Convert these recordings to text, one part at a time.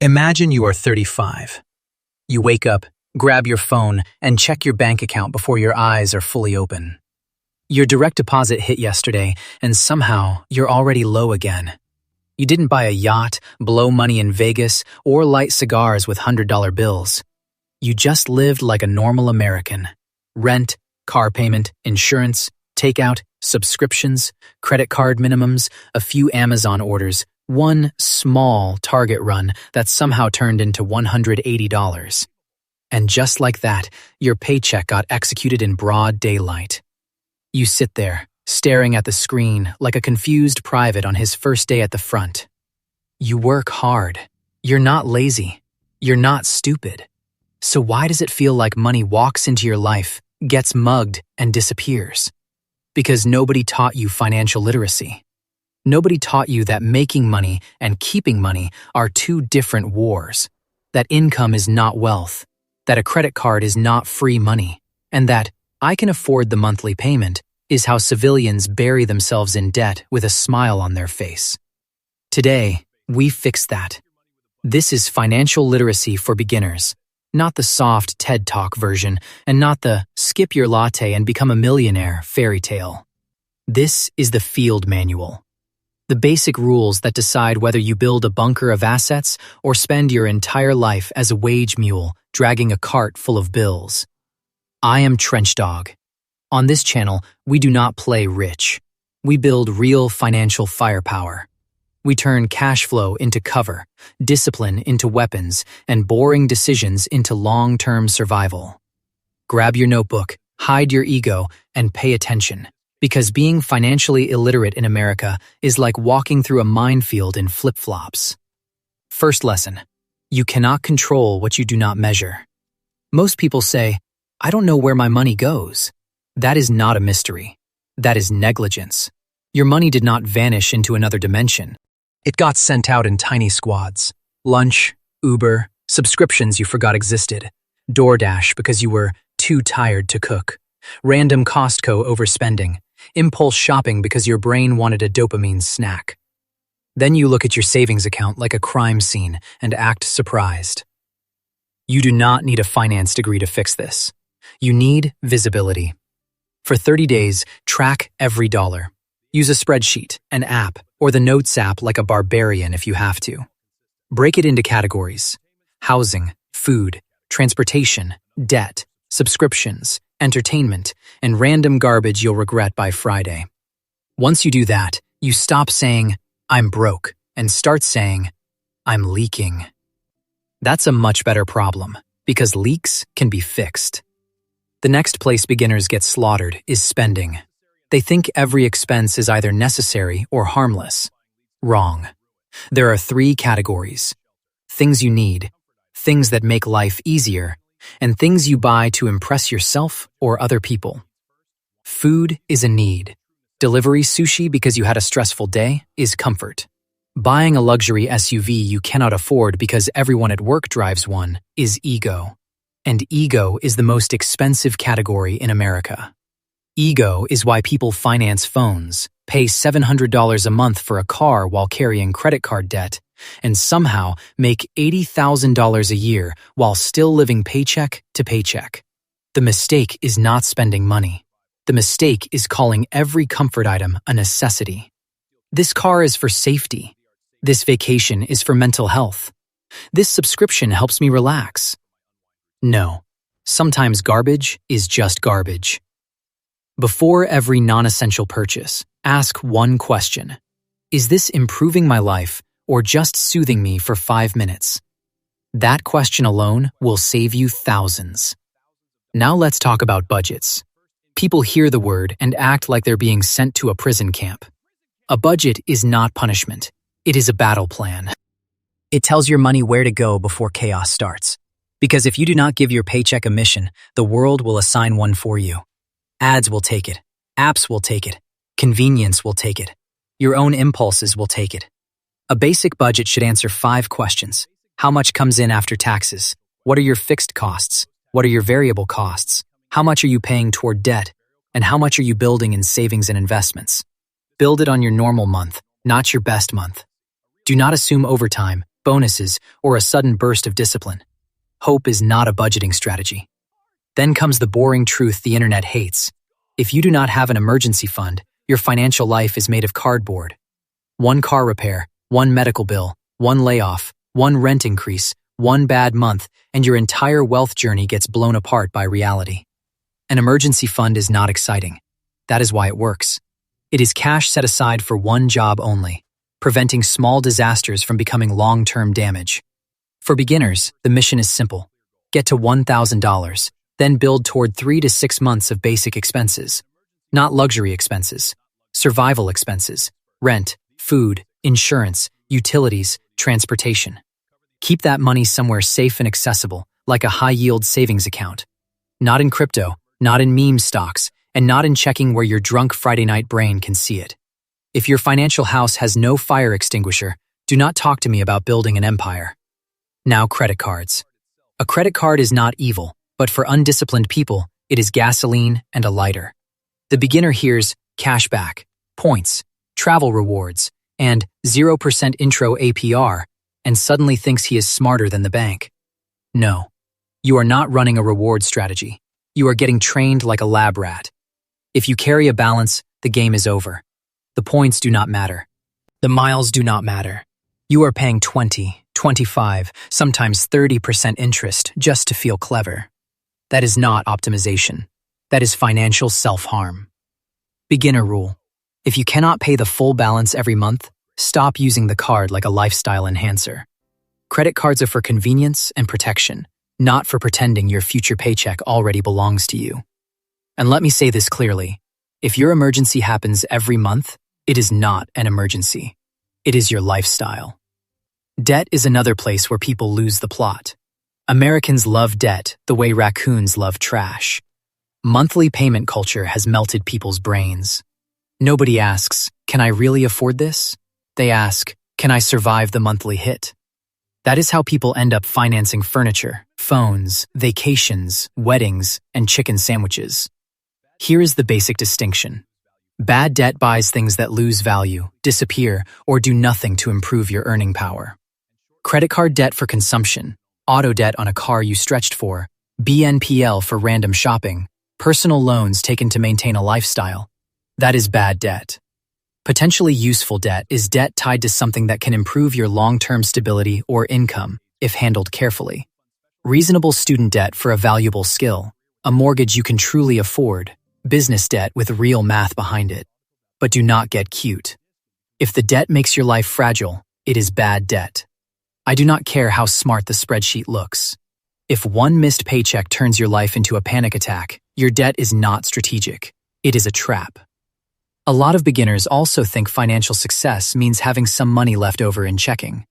Imagine you are 35. You wake up, grab your phone, and check your bank account before your eyes are fully open. Your direct deposit hit yesterday, and somehow you're already low again. You didn't buy a yacht, blow money in Vegas, or light cigars with $100 bills. You just lived like a normal American. Rent, car payment, insurance, takeout, subscriptions, credit card minimums, a few Amazon orders, one small Target run that somehow turned into $180. And just like that, your paycheck got executed in broad daylight. You sit there, staring at the screen like a confused private on his first day at the front. You work hard. You're not lazy. You're not stupid. So why does it feel like money walks into your life, gets mugged, and disappears? Because nobody taught you financial literacy. Nobody taught you that making money and keeping money are two different wars, that income is not wealth, that a credit card is not free money, and that I can afford the monthly payment is how civilians bury themselves in debt with a smile on their face. Today, we fix that. This is financial literacy for beginners, not the soft TED Talk version, and not the skip your latte and become a millionaire fairy tale. This is the field manual. The basic rules that decide whether you build a bunker of assets or spend your entire life as a wage mule dragging a cart full of bills. I am Trench Dog. On this channel, we do not play rich. We build real financial firepower. We turn cash flow into cover, discipline into weapons, and boring decisions into long-term survival. Grab your notebook, hide your ego, and pay attention. Because being financially illiterate in America is like walking through a minefield in flip-flops. First lesson: you cannot control what you do not measure. Most people say, "I don't know where my money goes." That is not a mystery. That is negligence. Your money did not vanish into another dimension. It got sent out in tiny squads. Lunch, Uber, subscriptions you forgot existed, DoorDash because you were too tired to cook, random Costco overspending, impulse shopping because your brain wanted a dopamine snack. Then you look at your savings account like a crime scene and act surprised. You do not need a finance degree to fix this. You need visibility. For 30 days, track every dollar. Use a spreadsheet, an app, or the Notes app like a barbarian if you have to. Break it into categories: housing, food, transportation, debt, subscriptions, entertainment, and random garbage you'll regret by Friday. Once you do that, you stop saying, "I'm broke," and start saying, "I'm leaking." That's a much better problem, because leaks can be fixed. The next place beginners get slaughtered is spending. They think every expense is either necessary or harmless. Wrong. There are 3 categories: things you need, things that make life easier, and things you buy to impress yourself or other people. Food is a need. Delivery sushi because you had a stressful day is comfort. Buying a luxury SUV you cannot afford because everyone at work drives one is ego. And ego is the most expensive category in America. Ego is why people finance phones, pay $700 a month for a car while carrying credit card debt, and somehow make $80,000 a year while still living paycheck to paycheck. The mistake is not spending money. The mistake is calling every comfort item a necessity. This car is for safety. This vacation is for mental health. This subscription helps me relax. No, sometimes garbage is just garbage. Before every non-essential purchase, ask one question: is this improving my life or just soothing me for 5 minutes? That question alone will save you thousands. Now let's talk about budgets. People hear the word and act like they're being sent to a prison camp. A budget is not punishment. It is a battle plan. It tells your money where to go before chaos starts. Because if you do not give your paycheck a mission, the world will assign one for you. Ads will take it. Apps will take it. Convenience will take it. Your own impulses will take it. A basic budget should answer 5 questions. How much comes in after taxes? What are your fixed costs? What are your variable costs? How much are you paying toward debt? And how much are you building in savings and investments? Build it on your normal month, not your best month. Do not assume overtime. bonuses, or a sudden burst of discipline. Hope is not a budgeting strategy. Then comes the boring truth the internet hates. If you do not have an emergency fund, your financial life is made of cardboard. One car repair, one medical bill, one layoff, one rent increase, one bad month, and your entire wealth journey gets blown apart by reality. An emergency fund is not exciting. That is why it works. It is cash set aside for one job only, preventing small disasters from becoming long-term damage. For beginners, the mission is simple. Get to $1,000, then build toward 3 to 6 months of basic expenses. Not luxury expenses, survival expenses, rent, food, insurance, utilities, transportation. Keep that money somewhere safe and accessible, like a high-yield savings account. Not in crypto, not in meme stocks, and not in checking where your drunk Friday night brain can see it. If your financial house has no fire extinguisher, do not talk to me about building an empire. Now, credit cards. A credit card is not evil, but for undisciplined people, it is gasoline and a lighter. The beginner hears cashback, points, travel rewards, and 0% intro APR, and suddenly thinks he is smarter than the bank. No, you are not running a reward strategy. You are getting trained like a lab rat. If you carry a balance, the game is over. The points do not matter. The miles do not matter. You are paying 20, 25, sometimes 30% interest just to feel clever. That is not optimization. That is financial self-harm. Beginner rule. If you cannot pay the full balance every month, stop using the card like a lifestyle enhancer. Credit cards are for convenience and protection, not for pretending your future paycheck already belongs to you. And let me say this clearly. If your emergency happens every month, it is not an emergency. It is your lifestyle. Debt is another place where people lose the plot. Americans love debt the way raccoons love trash. Monthly payment culture has melted people's brains. Nobody asks, can I really afford this? They ask, can I survive the monthly hit? That is how people end up financing furniture, phones, vacations, weddings, and chicken sandwiches. Here is the basic distinction. Bad debt buys things that lose value, disappear, or do nothing to improve your earning power. Credit card debt for consumption, auto debt on a car you stretched for, BNPL for random shopping, personal loans taken to maintain a lifestyle. That is bad debt. Potentially useful debt is debt tied to something that can improve your long-term stability or income, if handled carefully. Reasonable student debt for a valuable skill, a mortgage you can truly afford, business debt with real math behind it. But do not get cute. If the debt makes your life fragile, it is bad debt. I do not care how smart the spreadsheet looks. If one missed paycheck turns your life into a panic attack, your debt is not strategic. It is a trap. A lot of beginners also think financial success means having some money left over in checking.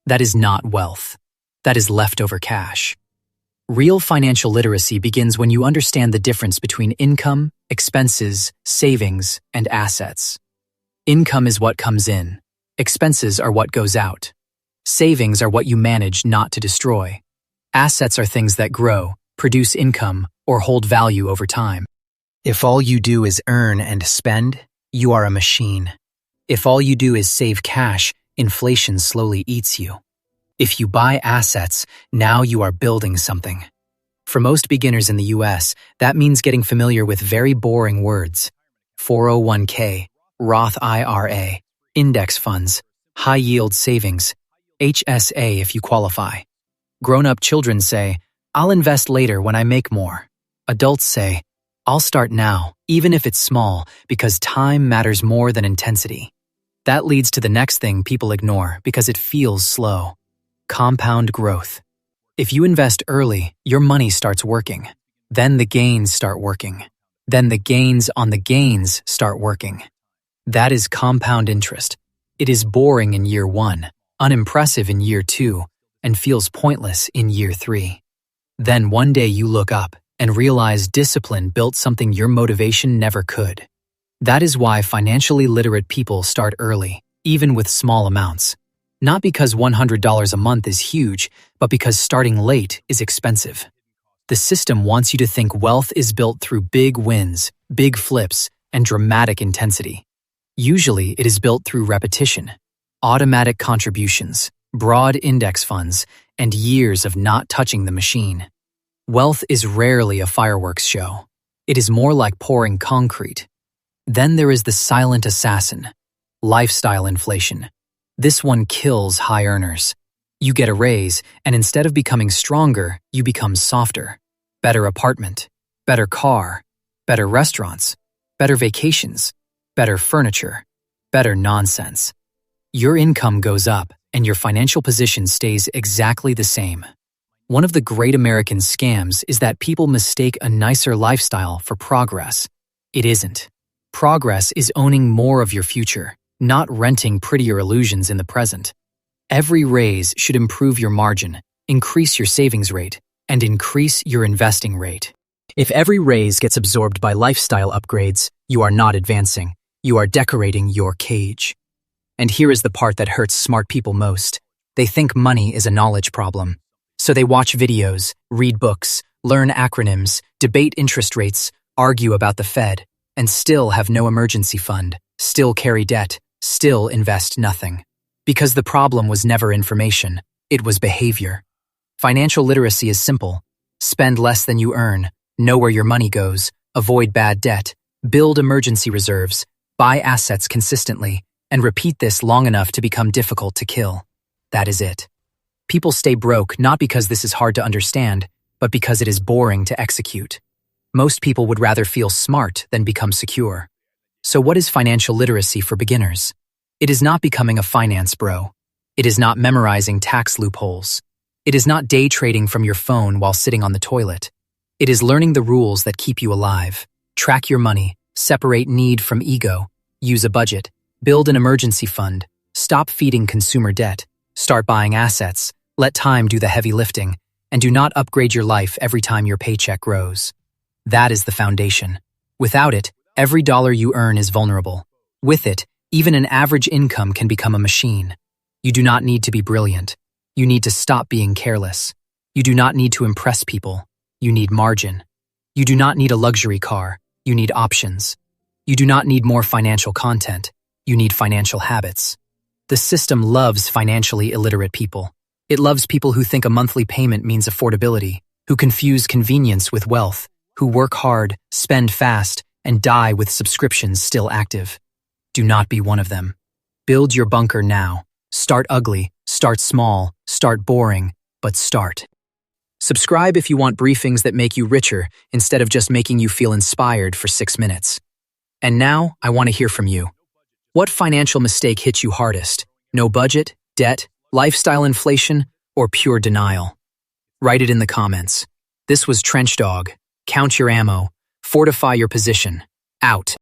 That is not wealth. That is leftover cash. Real financial literacy begins when you understand the difference between income, expenses, savings, and assets. Income is what comes in. Expenses are what goes out. Savings are what you manage not to destroy. Assets are things that grow, produce income, or hold value over time. If all you do is earn and spend, you are a machine. If all you do is save cash, inflation slowly eats you. If you buy assets, now you are building something. For most beginners in the US, that means getting familiar with very boring words. 401k, Roth IRA, index funds, high-yield savings, HSA if you qualify. Grown-up children say, I'll invest later when I make more. Adults say, I'll start now, even if it's small, because time matters more than intensity. That leads to the next thing people ignore because it feels slow. Compound growth. If you invest early, your money starts working. Then the gains start working. Then the gains on the gains start working. That is compound interest. It is boring in year 1, unimpressive in year 2, and feels pointless in year 3. Then one day you look up and realize discipline built something your motivation never could. That is why financially literate people start early, even with small amounts. Not because $100 a month is huge, but because starting late is expensive. The system wants you to think wealth is built through big wins, big flips, and dramatic intensity. Usually, it is built through repetition, automatic contributions, broad index funds, and years of not touching the machine. Wealth is rarely a fireworks show. It is more like pouring concrete. Then there is the silent assassin, lifestyle inflation. This one kills high earners. You get a raise, and instead of becoming stronger, you become softer. Better apartment, better car, better restaurants, better vacations, better furniture, better nonsense. Your income goes up, and your financial position stays exactly the same. One of the great American scams is that people mistake a nicer lifestyle for progress. It isn't. Progress is owning more of your future, not renting prettier illusions in the present. Every raise should improve your margin, increase your savings rate, and increase your investing rate. If every raise gets absorbed by lifestyle upgrades, you are not advancing. You are decorating your cage. And here is the part that hurts smart people most. They think money is a knowledge problem. So they watch videos, read books, learn acronyms, debate interest rates, argue about the Fed, and still have no emergency fund, still carry debt, still invest nothing. Because the problem was never information, it was behavior. Financial literacy is simple. Spend less than you earn, know where your money goes, avoid bad debt, build emergency reserves, buy assets consistently, and repeat this long enough to become difficult to kill. That is it. People stay broke not because this is hard to understand, but because it is boring to execute. Most people would rather feel smart than become secure. So what is financial literacy for beginners? It is not becoming a finance bro. It is not memorizing tax loopholes. It is not day trading from your phone while sitting on the toilet. It is learning the rules that keep you alive. Track your money, separate need from ego, use a budget, build an emergency fund, stop feeding consumer debt, start buying assets, let time do the heavy lifting, and do not upgrade your life every time your paycheck grows. That is the foundation. Without it, every dollar you earn is vulnerable. With it, even an average income can become a machine. You do not need to be brilliant. You need to stop being careless. You do not need to impress people. You need margin. You do not need a luxury car. You need options. You do not need more financial content. You need financial habits. The system loves financially illiterate people. It loves people who think a monthly payment means affordability, who confuse convenience with wealth, who work hard, spend fast, and die with subscriptions still active. Do not be one of them. Build your bunker now. Start ugly, start small, start boring, but start. Subscribe if you want briefings that make you richer instead of just making you feel inspired for 6 minutes. And now, I want to hear from you. What financial mistake hit you hardest? No budget, debt, lifestyle inflation, or pure denial? Write it in the comments. This was Trench Dog. Count your ammo. Fortify your position. Out.